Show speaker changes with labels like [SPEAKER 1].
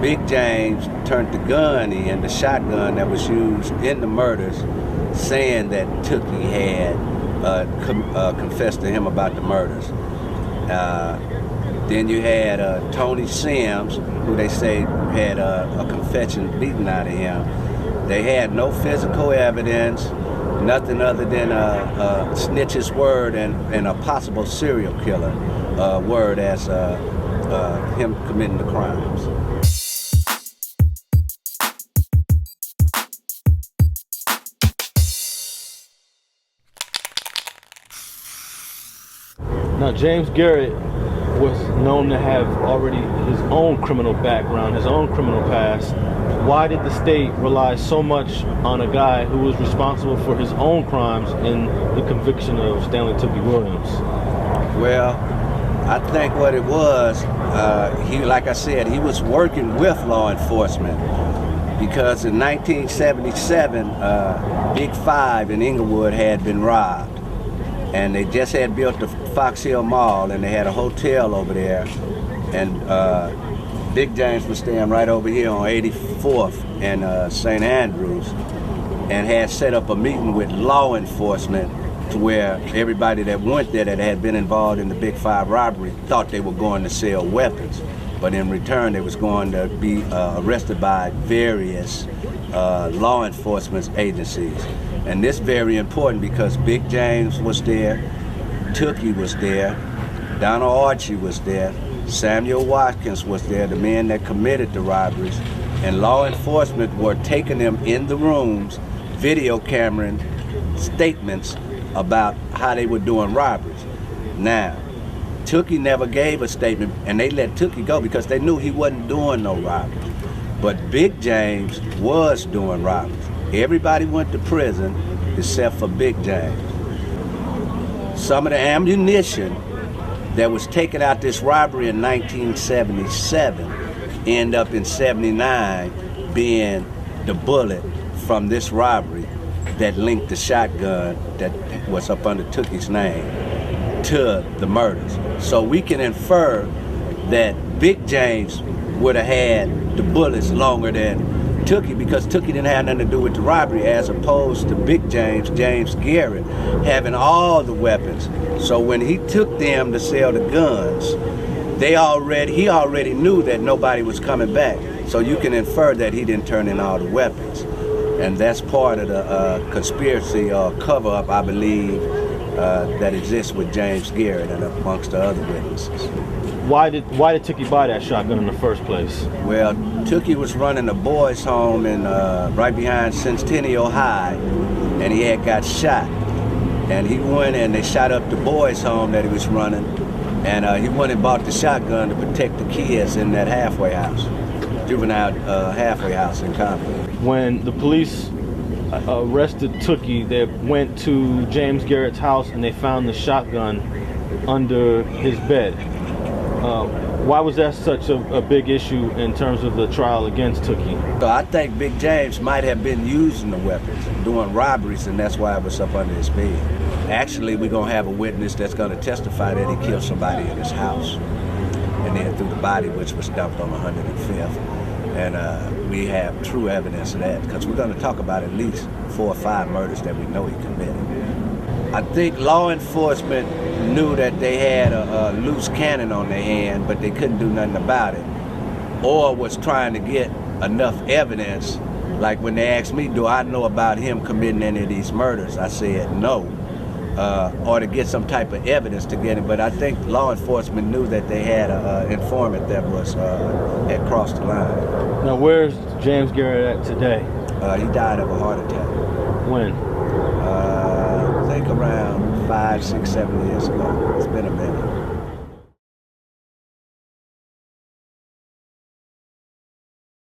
[SPEAKER 1] Big James turned the gun in, the shotgun that was used in the murders, saying that Tookie had confessed to him about the murders. Then you had Tony Sims, who they say had a confession beaten out of him. They had no physical evidence, nothing other than a snitch's word and a possible serial killer word as him committing the crimes.
[SPEAKER 2] Now, James Garrett was known to have already his own criminal background, his own criminal past. Why did the state rely so much on a guy who was responsible for his own crimes in the conviction of Stanley Tookie Williams?
[SPEAKER 1] Well, I think what it was, like I said, he was working with law enforcement because in 1977, Big Five in Inglewood had been robbed. And they just had built the Fox Hill Mall, and they had a hotel over there. And Big James was staying right over here on 84th and St. Andrews, and had set up a meeting with law enforcement to where everybody that went there that had been involved in the Big Five robbery thought they were going to sell weapons. But in return, they was going to be arrested by various law enforcement agencies. And this is very important because Big James was there, Tookie was there, Donald Archie was there, Samuel Watkins was there, the men that committed the robberies, and law enforcement were taking them in the rooms, video cameraing statements about how they were doing robberies. Now, Tookie never gave a statement, and they let Tookie go because they knew he wasn't doing no robberies. But Big James was doing robberies. Everybody went to prison except for Big James. Some of the ammunition that was taken out this robbery in 1977 ended up in 79 being the bullet from this robbery that linked the shotgun that was up under Tookie's name to the murders. So we can infer that Big James would have had the bullets longer than Tookie, because Tookie didn't have nothing to do with the robbery, as opposed to Big James, James Garrett, having all the weapons. So when he took them to sell the guns, he already knew that nobody was coming back. So you can infer that he didn't turn in all the weapons. And that's part of the conspiracy or cover-up, I believe, that exists with James Garrett and amongst the other witnesses.
[SPEAKER 2] Why did Tookie buy that shotgun in the first place?
[SPEAKER 1] Well, Tookie was running a boys' home in right behind Centennial High, and he had got shot. And he went and they shot up the boys' home that he was running, and he went and bought the shotgun to protect the kids in that halfway house, juvenile halfway house in Compton.
[SPEAKER 2] When the police arrested Tookie, they went to James Garrett's house and they found the shotgun under his bed. Why was that such a big issue in terms of the trial against Tookie?
[SPEAKER 1] So I think Big James might have been using the weapons, doing robberies, and that's why it was up under his bed. Actually, we're going to have a witness that's going to testify that he killed somebody in his house and then threw the body, which was dumped on 105th. And we have true evidence of that, because we're going to talk about at least 4 or 5 murders that we know he committed. I think law enforcement knew that they had a loose cannon on their hand, but they couldn't do nothing about it, or was trying to get enough evidence. Like when they asked me, do I know about him committing any of these murders? I said no, or to get some type of evidence to get him. But I think law enforcement knew that they had an informant that was had crossed the line.
[SPEAKER 2] Now, where's James Garrett at today?
[SPEAKER 1] He died of a heart attack.
[SPEAKER 2] When?
[SPEAKER 1] I think around 5, 6, 7 years ago. It's been a minute.